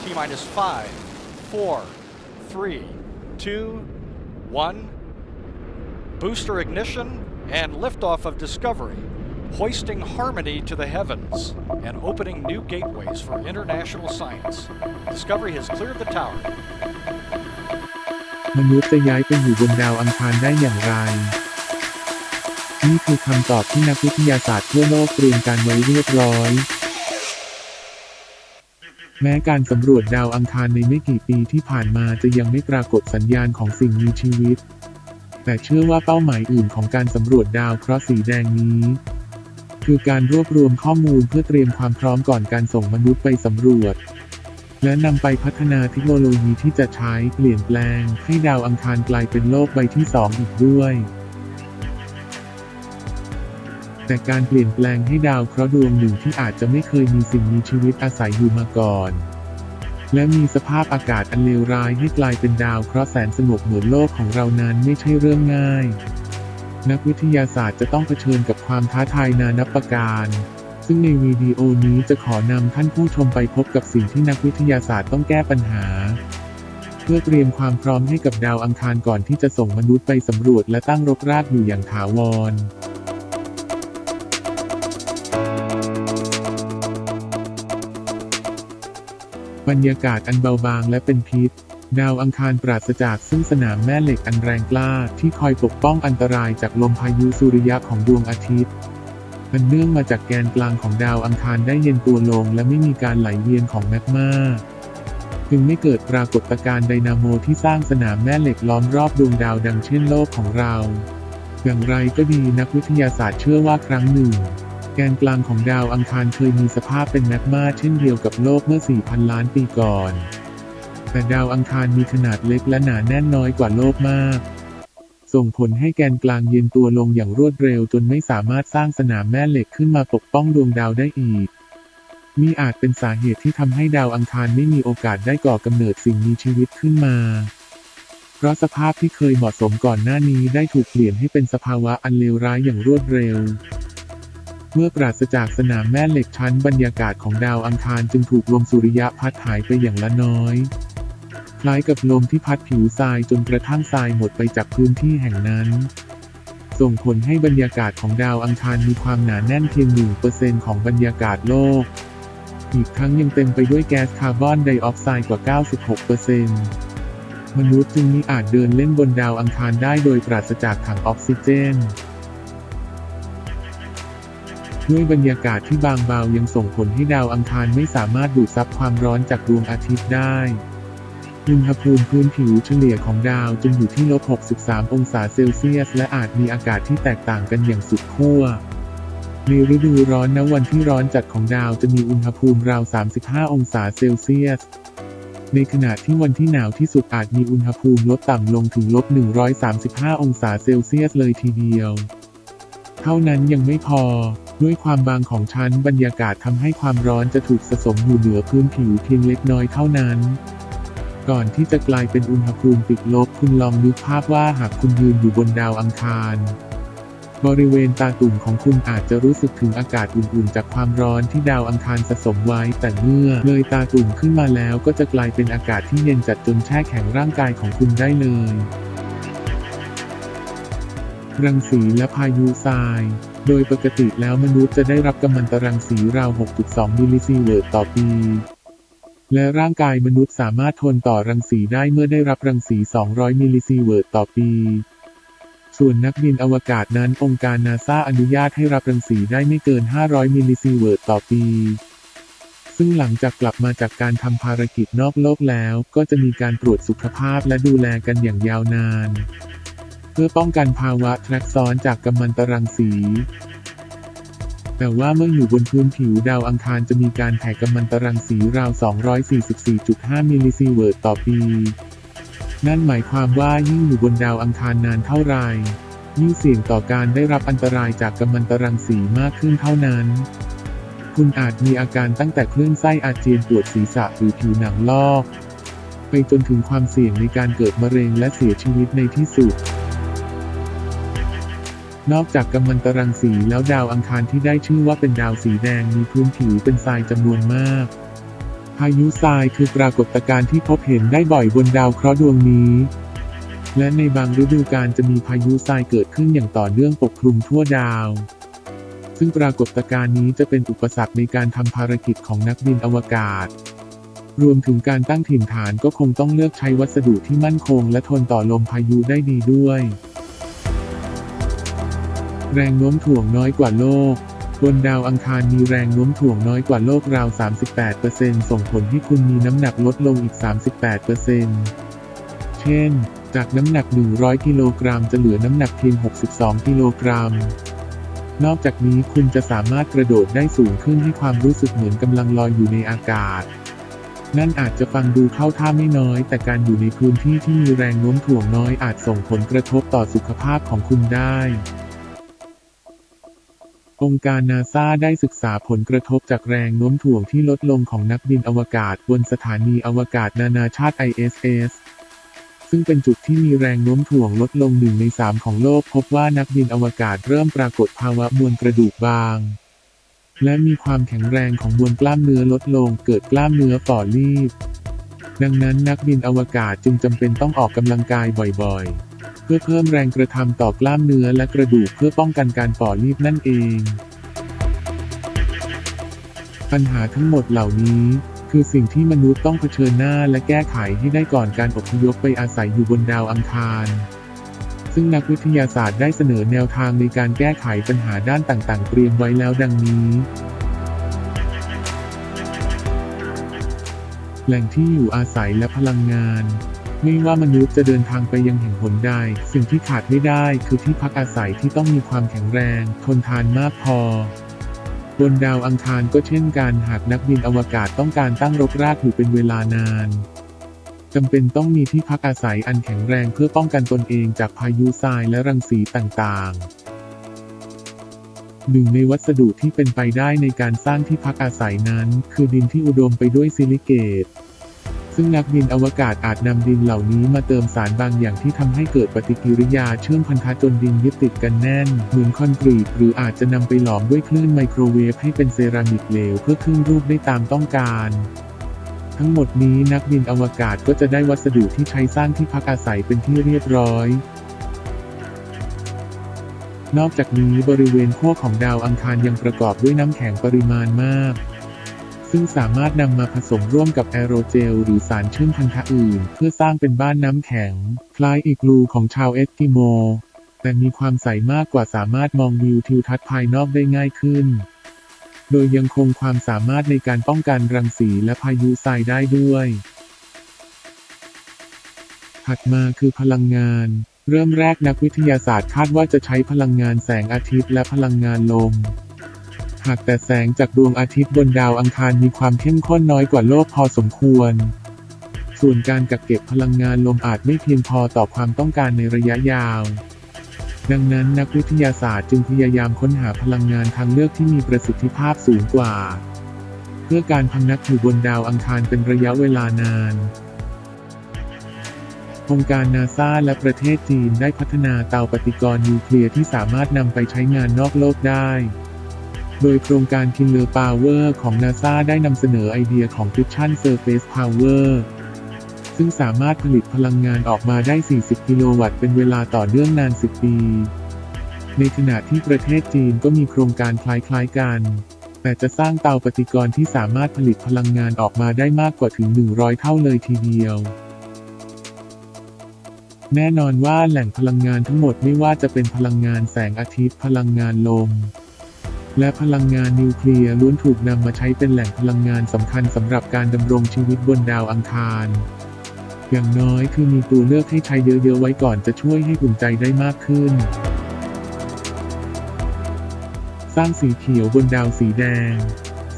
T-minus 5, 4, 3, 2, 1. Booster ignition and liftoff of Discovery, hoisting harmony to the heavens and opening new gateways for international science. Discovery has cleared the tower. มนุษย์จะย้ายไปอยู่บนดาวอังคารได้อย่างไรนี่คือคำตอบที่นักวิทยาศาสตร์ทั่วโลกเตรียมการไว้เรียบร้อยแม้การสำรวจดาวอังคารในไม่กี่ปีที่ผ่านมาจะยังไม่ปรากฏสัญญาณของสิ่งมีชีวิตแต่เชื่อว่าเป้าหมายอื่นของการสำรวจดาวเคราะห์สีแดงนี้คือการรวบรวมข้อมูลเพื่อเตรียมความพร้อมก่อนการส่งมนุษย์ไปสำรวจและนำไปพัฒนาเทคโนโลยีที่จะใช้เปลี่ยนแปลงให้ดาวอังคารกลายเป็นโลกใบที่2อีกด้วยแต่การเปลี่ยนแปลงให้ดาวเคราะห์ดวงหนึ่งที่อาจจะไม่เคยมีสิ่งมีชีวิตอาศัยอยู่มาก่อนและมีสภาพอากาศอันเลวร้ายให้กลายเป็นดาวเคราะห์แสนสงบเหมือนโลกของเรานั้นไม่ใช่เรื่องง่ายนักวิทยาศาสตร์จะต้องเผชิญกับความท้าทายนานับประการซึ่งในวิดีโอนี้จะขอนำท่านผู้ชมไปพบกับสิ่งที่นักวิทยาศาสตร์ต้องแก้ปัญหาเพื่อเตรียมความพร้อมให้กับดาวอังคารก่อนที่จะส่งมนุษย์ไปสำรวจและตั้งรกรากอยู่อย่างถาวรบรรยากาศอันเบาบางและเป็นพิษดาวอังคารปราศจากซึ่งสนามแม่เหล็กอันแรงกล้าที่คอยปกป้องอันตรายจากลมพายุสุริยะของดวงอาทิตย์มันเนื่องมาจากแกนกลางของดาวอังคารได้เย็นตัวลงและไม่มีการไหลเวียนของแมกมาจึงไม่เกิดปรากฏการณ์ไดนาโมที่สร้างสนามแม่เหล็กล้อมรอบดวงดาวดังเช่นโลกของเราอย่างไรก็ดีนักวิทยาศาสตร์เชื่อว่าครั้งหนึ่งแกนกลางของดาวอังคารเคยมีสภาพเป็นแมกมาเช่นเดียวกับโลกเมื่อ 4,000 ล้านปีก่อนแต่ดาวอังคารมีขนาดเล็กและหนาแน่นน้อยกว่าโลกมากส่งผลให้แกนกลางเย็นตัวลงอย่างรวดเร็วจนไม่สามารถสร้างสนามแม่เหล็กขึ้นมาปกป้องดวงดาวได้อีกนี่อาจเป็นสาเหตุที่ทำให้ดาวอังคารไม่มีโอกาสได้ก่อกำเนิดสิ่งมีชีวิตขึ้นมาเพราะสภาพที่เคยเหมาะสมก่อนหน้านี้ได้ถูกเปลี่ยนให้เป็นสภาวะอันเลวร้ายอย่างรวดเร็วเมื่อปราศจากสนามแม่เหล็กชั้นบรรยากาศของดาวอังคารจึงถูกลมสุริยะพัดหายไปอย่างละน้อยคล้ายกับลมที่พัดผิวทรายจนกระทั่งทรายหมดไปจากพื้นที่แห่งนั้นส่งผลให้บรรยากาศของดาวอังคารมีความหนาแน่นเพียง 1% ของบรรยากาศโลกอีกทั้งยังเต็มไปด้วยแก๊สคาร์บอนไดออกไซด์กว่า 96% มนุษย์จึงมิอาจเดินเล่นบนดาวอังคารได้โดยปราศจากถังออกซิเจนด้วยบรรยากาศที่บางเบายังส่งผลให้ดาวอังคารไม่สามารถดูดซับความร้อนจากดวงอาทิตย์ได้อุณหภูมิพื้นผิวเฉลี่ยของดาวจึงอยู่ที่ -63 องศาเซลเซียสและอาจมีอากาศที่แตกต่างกันอย่างสุดขั้วในฤดูร้อนณวันที่ร้อนจัดของดาวจะมีอุณหภูมิราว 35 องศาเซลเซียสในขณะที่วันที่หนาวที่สุดอาจมีอุณหภูมิลดต่ำลงถึง -135 องศาเซลเซียสเลยทีเดียวเท่านั้นยังไม่พอด้วยความบางของชั้นบรรยากาศทำให้ความร้อนจะถูกสะสมอยู่เหนือพื้นผิวเพียงเล็กน้อยเท่านั้นก่อนที่จะกลายเป็นอุณหภูมิติดลบคุณลองนึกภาพว่าหากคุณยืนอยู่บนดาวอังคารบริเวณตาตุ่มของคุณอาจจะรู้สึกถึงอากาศอุ่นๆจากความร้อนที่ดาวอังคารสะสมไว้แต่เมื่อเลยตาตุ่มขึ้นมาแล้วก็จะกลายเป็นอากาศที่เย็นจัดจนแช่แข็งร่างกายของคุณได้เลยรังสีและพายุทรายโดยปกติแล้วมนุษย์จะได้รับกัมมันตรังสีราว 6.2 มิลลิซีเวิร์ตต่อปีและร่างกายมนุษย์สามารถทนต่อรังสีได้เมื่อได้รับรังสี 200 มิลลิซีเวิร์ตต่อปีส่วนนักบินอวกาศนั้นองค์การนาซาอนุญาตให้รับรังสีได้ไม่เกิน 500 มิลลิซีเวิร์ตต่อปีซึ่งหลังจากกลับมาจากการทำภารกิจนอกโลกแล้วก็จะมีการตรวจสุขภาพและดูแลกันอย่างยาวนานเพื่อป้องกันภาวะแทรกซ้อนจากกัมมันตรังสีแต่ว่าเมื่ออยู่บนพื้นผิวดาวอังคารจะมีการแผ่กัมมันตรังสีราว 244.5 มิลลิซีเวิร์ตต่อปีนั่นหมายความว่ายิ่งอยู่บนดาวอังคารนานเท่าไรยิ่งเสี่ยงต่อการได้รับอันตรายจากกัมมันตรังสีมากขึ้นเท่านั้นคุณอาจมีอาการตั้งแต่คลื่นไส้อาเจียนปวดศีรษะหรือผิวหนังลอกไปจนถึงความเสี่ยงในการเกิดมะเร็งและเสียชีวิตในที่สุดนอกจากกัมมันตรังสีแล้วดาวอังคารที่ได้ชื่อว่าเป็นดาวสีแดงมีพื้นผิวเป็นทรายจำนวนมาก พายุทรายคือปรากฏการณ์ที่พบเห็นได้บ่อยบนดาวเคราะห์ดวงนี้และในบางฤดูกาลจะมีพายุทรายเกิดขึ้นอย่างต่อเนื่องปกคลุมทั่วดาวซึ่งปรากฏการณ์นี้จะเป็นอุปสรรคในการทำภารกิจของนักบินอวกาศรวมถึงการตั้งถิ่นฐานก็คงต้องเลือกใช้วัสดุที่มั่นคงและทนต่อลมพายุได้ดีด้วยแรงโน้มถ่วงน้อยกว่าโลกบนดาวอังคารมีแรงโน้มถ่วงน้อยกว่าโลกราว 38% ส่งผลให้คุณมีน้ำหนักลดลงอีก 38%เช่นจากน้ำหนัก 100 กิโลกรัมจะเหลือน้ำหนักเพียง 62 กิโลกรัมนอกจากนี้คุณจะสามารถกระโดดได้สูงขึ้นให้ความรู้สึกเหมือนกำลังลอยอยู่ในอากาศนั่นอาจจะฟังดูเข้าท่าไม่น้อยแต่การอยู่ในพื้นที่ที่มีแรงโน้มถ่วงน้อยอาจส่งผลกระทบต่อสุขภาพของคุณได้องค์การนาซาได้ศึกษาผลกระทบจากแรงโน้มถ่วงที่ลดลงของนักบินอวกาศบนสถานีอวกาศนานาชาติ ISS ซึ่งเป็นจุดที่มีแรงโน้มถ่วงลดลง1 ใน 3ของโลกพบว่านักบินอวกาศเริ่มปรากฏภาวะมวลกระดูกบางและมีความแข็งแรงของมวลกล้ามเนื้อลดลงเกิดกล้ามเนื้อฝ่อรีบดังนั้นนักบินอวกาศจึงจำเป็นต้องออกกำลังกายบ่อยๆเพื่อเพิ่มแรงกระทำต่อกล้ามเนื้อและกระดูกเพื่อป้องกันการฝ่อรีบนั่นเองปัญหาทั้งหมดเหล่านี้คือสิ่งที่มนุษย์ต้องเผชิญหน้าและแก้ไขให้ได้ก่อนการอพยพไปอาศัยอยู่บนดาวอังคารซึ่งนักวิทยาศาสตร์ได้เสนอแนวทางในการแก้ไขปัญหาด้านต่างๆเตรียมไว้แล้วดังนี้แหล่งที่อยู่อาศัยและพลังงานไม่ว่ามนุษย์จะเดินทางไปยังแห่งหนใดสิ่งที่ขาดไม่ได้คือที่พักอาศัยที่ต้องมีความแข็งแรงทนทานมากพอบนดาวอังคารก็เช่นกันหากนักบินอวกาศต้องการตั้งรกรากอยู่เป็นเวลานานจำเป็นต้องมีที่พักอาศัยอันแข็งแรงเพื่อป้องกันตนเองจากพายุทรายและรังสีต่างๆหนึ่งในวัสดุที่เป็นไปได้ในการสร้างที่พักอาศัยนั้นคือดินที่อุดมไปด้วยซิลิเกตซึ่งนักบินอวกาศอาจนำดินเหล่านี้มาเติมสารบางอย่างที่ทำให้เกิดปฏิกิริยาเชื่อมพันธะจนดินยึดติดกันแน่นเหมือนคอนกรีตหรืออาจจะนำไปหลอมด้วยคลื่นไมโครเวฟให้เป็นเซรามิกเหลวเพื่อขึ้นรูปได้ตามต้องการทั้งหมดนี้นักบินอวกาศก็จะได้วัสดุที่ใช้สร้างที่พักอาศัยเป็นที่เรียบร้อยนอกจากนี้บริเวณขั้วของดาวอังคารยังประกอบด้วยน้ำแข็งปริมาณมากซึ่งสามารถนำมาผสมร่วมกับแอโรเจลหรือสารเชื่อมพันธะอื่นเพื่อสร้างเป็นบ้านน้ำแข็งคล้ายอีกลูของชาวเอสกิโมแต่มีความใสมากกว่าสามารถมองวิวทิวทัศน์ภายนอกได้ง่ายขึ้นโดยยังคงความสามารถในการป้องกันรังสีและพายุทรายได้ด้วยถัดมาคือพลังงานเริ่มแรกนักวิทยาศาสตร์คาดว่าจะใช้พลังงานแสงอาทิตย์และพลังงานลมหากแต่แสงจากดวงอาทิตย์บนดาวอังคารมีความเข้มข้นน้อยกว่าโลกพอสมควรส่วนการกักเก็บพลังงานลมอาจไม่เพียงพอต่อความต้องการในระยะยาวดังนั้นนักวิทยาศาสตร์จึงพยายามค้นหาพลังงานทางเลือกที่มีประสิทธิภาพสูงกว่าเพื่อการพำนักอยู่บนดาวอังคารเป็นระยะเวลานานองค์การนาซาและประเทศจีนได้พัฒนาเตาปฏิกรณ์นิวเคลียร์ที่สามารถนำไปใช้งานนอกโลกได้โดยโครงการ Killer Power ของ NASA ได้นำเสนอไอเดียของ Fission Surface Power ซึ่งสามารถผลิตพลังงานออกมาได้ 40 กิโลวัตต์เป็นเวลาต่อเนื่องนาน 10 ปีในขณะที่ประเทศจีนก็มีโครงการคล้ายๆกันแต่จะสร้างเตาปฏิกรณ์ที่สามารถผลิตพลังงานออกมาได้มากกว่าถึง 100 เท่าเลยทีเดียวแน่นอนว่าแหล่งพลังงานทั้งหมดไม่ว่าจะเป็นพลังงานแสงอาทิตย์พลังงานลมและพลังงานนิวเคลียร์ล้วนถูกนำมาใช้เป็นแหล่งพลังงานสำคัญสำหรับการดำรงชีวิตบนดาวอังคารอย่างน้อยคือมีตัวเลือกให้ใช้เยอะๆไว้ก่อนจะช่วยให้อุ่นใจได้มากขึ้นสร้างสีเขียวบนดาวสีแดง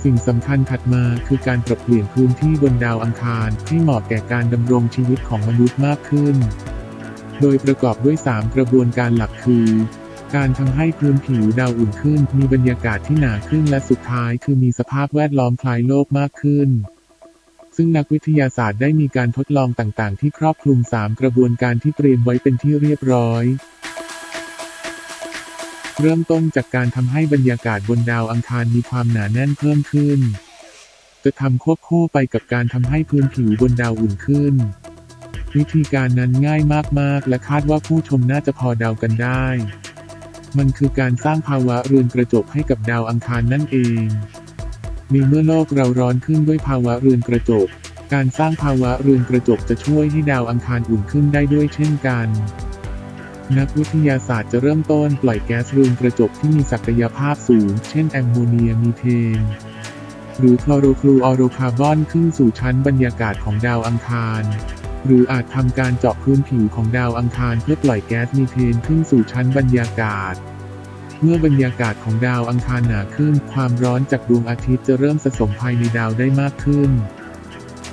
สิ่งสำคัญถัดมาคือการปรับเปลี่ยนพื้นที่บนดาวอังคารให้เหมาะแก่การดำรงชีวิตของมนุษย์มากขึ้นโดยประกอบด้วย 3 กระบวนการหลักคือการทำให้พื้นผิวดาวอุ่นขึ้นมีบรรยากาศที่หนาขึ้นและสุดท้ายคือมีสภาพแวดล้อมคล้ายโลกมากขึ้นซึ่งนักวิทยาศาสตร์ได้มีการทดลองต่างๆที่ครอบคลุม 3 กระบวนการที่เตรียมไว้เป็นที่เรียบร้อยเริ่มต้นจากการทำให้บรรยากาศบนดาวอังคารมีความหนาแน่นเพิ่มขึ้นจ จะทำควบคู่ไปกับการทำให้พื้นผิวบนดาวอุ่นขึ้นวิธีการนั้นง่ายมากๆและคาดว่าผู้ชมน่าจะพอเดากันได้มันคือการสร้างภาวะเรือนกระจกให้กับดาวอังคารนั่นเองในเมื่อโลกเราร้อนขึ้นด้วยภาวะเรือนกระจกการสร้างภาวะเรือนกระจกจะช่วยให้ดาวอังคารอุ่นขึ้นได้ด้วยเช่นกันนักวิทยาศาสตร์จะเริ่มต้นปล่อยแก๊สเรือนกระจกที่มีศักยภาพสูงเช่นแอมโมเนียมีเทนหรือคลอโรฟลูออโรคาร์บอนขึ้นสู่ชั้นบรรยากาศของดาวอังคารหรืออาจทำการเจาะพื้นผิวของดาวอังคารเพื่อปล่อยแก๊สมีเทนขึ้นสู่ชั้นบรรยากาศเมื่อบรรยากาศของดาวอังคารหนาขึ้นความร้อนจากดวงอาทิตย์จะเริ่มสะสมภายในดาวได้มากขึ้น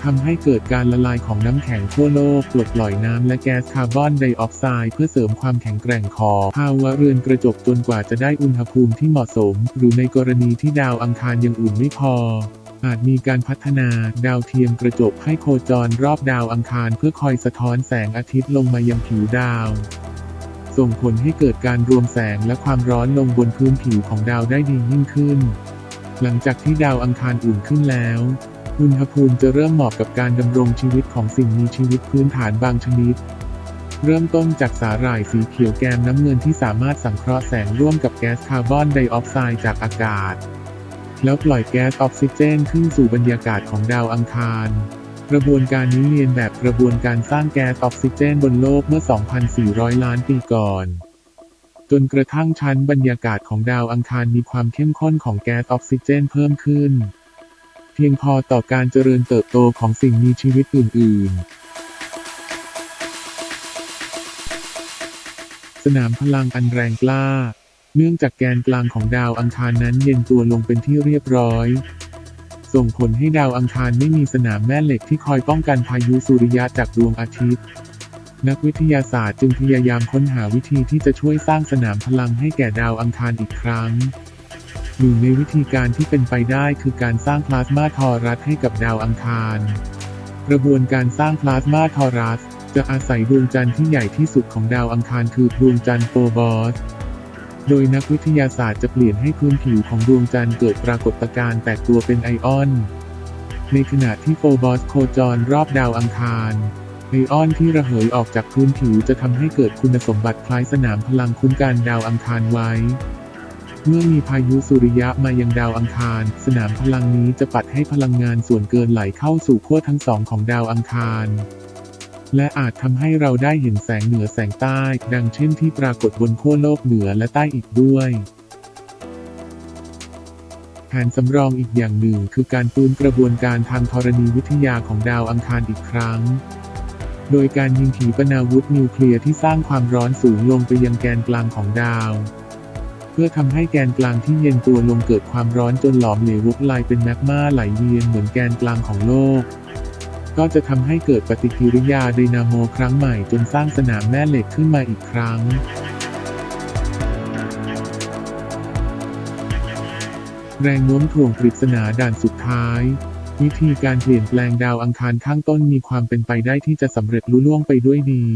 ทำให้เกิดการละลายของน้ำแข็งขั้วโลกปลดปล่อยน้ำและแก๊สคาร์บอนไดออกไซด์เพื่อเสริมความแข็งแกร่งของภาวะเรือนกระจกจนกว่าจะได้อุณหภูมิที่เหมาะสมหรือในกรณีที่ดาวอังคารยังอุ่นไม่พออาจมีการพัฒนาดาวเทียมกระจกให้โคจรรอบดาวอังคารเพื่อคอยสะท้อนแสงอาทิตย์ลงมายังผิวดาวส่งผลให้เกิดการรวมแสงและความร้อนลงบนพื้นผิวของดาวได้ดียิ่งขึ้นหลังจากที่ดาวอังคารอุ่นขึ้นแล้วอุณหภูมิจะเริ่มเหมาะกับการดำรงชีวิตของสิ่งมีชีวิตพื้นฐานบางชนิดเริ่มต้นจากสาหร่ายสีเขียวแกมน้ำเงินที่สามารถสังเคราะห์แสงร่วมกับแก๊สคาร์บอนไดออกไซด์จากอากาศแล้วปล่อยแก๊สออกซิเจนขึ้นสู่บรรยากาศของดาวอังคารกระบวนการนี้เรียนแบบกระบวนการสร้างแก๊สออกซิเจนบนโลกเมื่อ 2,400 ล้านปีก่อนจนกระทั่งชั้นบรรยากาศของดาวอังคารมีความเข้มข้นของแก๊สออกซิเจนเพิ่มขึ้นเพียงพอต่อการเจริญเติบโตของสิ่งมีชีวิตอื่นๆสนามพลังอันแรงกล้าเนื่องจากแกนกลางของดาวอังคารนั้นเย็นตัวลงเป็นที่เรียบร้อยส่งผลให้ดาวอังคารไม่มีสนามแม่เหล็กที่คอยป้องกันพายุสุริยะจากดวงอาทิตย์นักวิทยาศาสตร์จึงพยายามค้นหาวิธีที่จะช่วยสร้างสนามพลังให้แก่ดาวอังคารอีกครั้งหนึ่งในวิธีการที่เป็นไปได้คือการสร้างพลาสมาทอรัสให้กับดาวอังคารกระบวนการสร้างพลาสมาทอรัสจะอาศัยดวงจันทร์ที่ใหญ่ที่สุดของดาวอังคารคือดวงจันทร์โฟบอสโดยนักวิทยาศาสตร์จะเปลี่ยนให้พื้นผิวของดวงจันทร์เกิดปรากฏการณ์แตกตัวเป็นไอออนในขณะที่โฟบอสโคจรรอบดาวอังคารไอออนที่ระเหยออกจากพื้นผิวจะทำให้เกิดคุณสมบัติคล้ายสนามพลังคุ้มกันดาวอังคารไว้เมื่อมีพายุสุริยะมายังดาวอังคารสนามพลังนี้จะปัดให้พลังงานส่วนเกินไหลเข้าสู่ขั้วทั้งสองของดาวอังคารและอาจทำให้เราได้เห็นแสงเหนือแสงใต้ดังเช่นที่ปรากฏบนขั้วโลกเหนือและใต้อีกด้วยแผนสำรองอีกอย่างหนึ่งคือการฟื้นกระบวนการทางธรณีวิทยาของดาวอังคารอีกครั้งโดยการยิงขีปนาวุธนิวเคลียร์ที่สร้างความร้อนสูงลงไปยังแกนกลางของดาวเพื่อทำให้แกนกลางที่เย็นตัวลงเกิดความร้อนจนหลอมเหลวลุกลายเป็นแมกมาไหลเวียนเหมือนแกนกลางของโลกก็จะทำให้เกิดปฏิกิริยาไดนาโมครั้งใหม่จนสร้างสนามแม่เหล็กขึ้นมาอีกครั้งแรงโน้มถ่วงปริศนาด่านสุดท้ายวิธีการเปลี่ยนแปลงดาวอังคารข้างต้นมีความเป็นไปได้ที่จะสำเร็จลุล่วงไปด้วยดี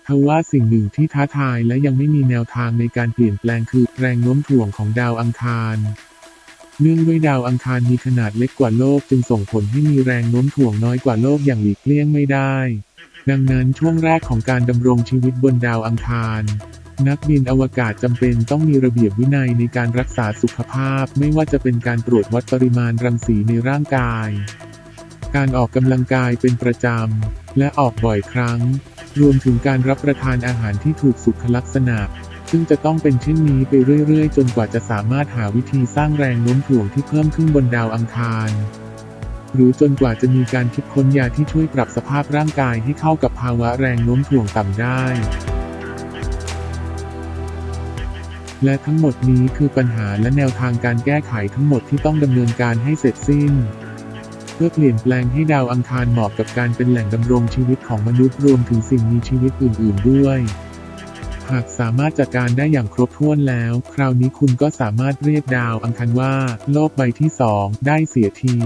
ทว่าสิ่งหนึ่งที่ท้าทายและยังไม่มีแนวทางในการเปลี่ยนแปลงคือแรงโน้มถ่วงของดาวอังคารเนื่องด้วยดาวอังคารมีขนาดเล็กกว่าโลกจึงส่งผลให้มีแรงโน้มถ่วงน้อยกว่าโลกอย่างหลีกเลี่ยงไม่ได้ดังนั้นช่วงแรกของการดำรงชีวิตบนดาวอังคารนักบินอวกาศจำเป็นต้องมีระเบียบวินัยในการรักษาสุขภาพไม่ว่าจะเป็นการตรวจวัดปริมาณรังสีในร่างกายการออกกำลังกายเป็นประจำและออกบ่อยครั้งรวมถึงการรับประทานอาหารที่ถูกสุขลักษณะซึ่งจะต้องเป็นเช่นนี้ไปเรื่อยๆจนกว่าจะสามารถหาวิธีสร้างแรงโน้มถ่วงที่เพิ่มขึ้นบนดาวอังคารหรือจนกว่าจะมีการคิดค้นยาที่ช่วยปรับสภาพร่างกายให้เข้ากับภาวะแรงโน้มถ่วงต่ำได้และทั้งหมดนี้คือปัญหาและแนวทางการแก้ไขทั้งหมดที่ต้องดำเนินการให้เสร็จสิ้นเพื่อเปลี่ยนแปลงให้ดาวอังคารเหมาะกับการเป็นแหล่งดำรงชีวิตของมนุษย์รวมถึงสิ่งมีชีวิตอื่นๆด้วยหากสามารถจัดการได้อย่างครบถ้วนแล้วคราวนี้คุณก็สามารถเรียกดาวอังคารว่าโลกใบที่2ได้เสียที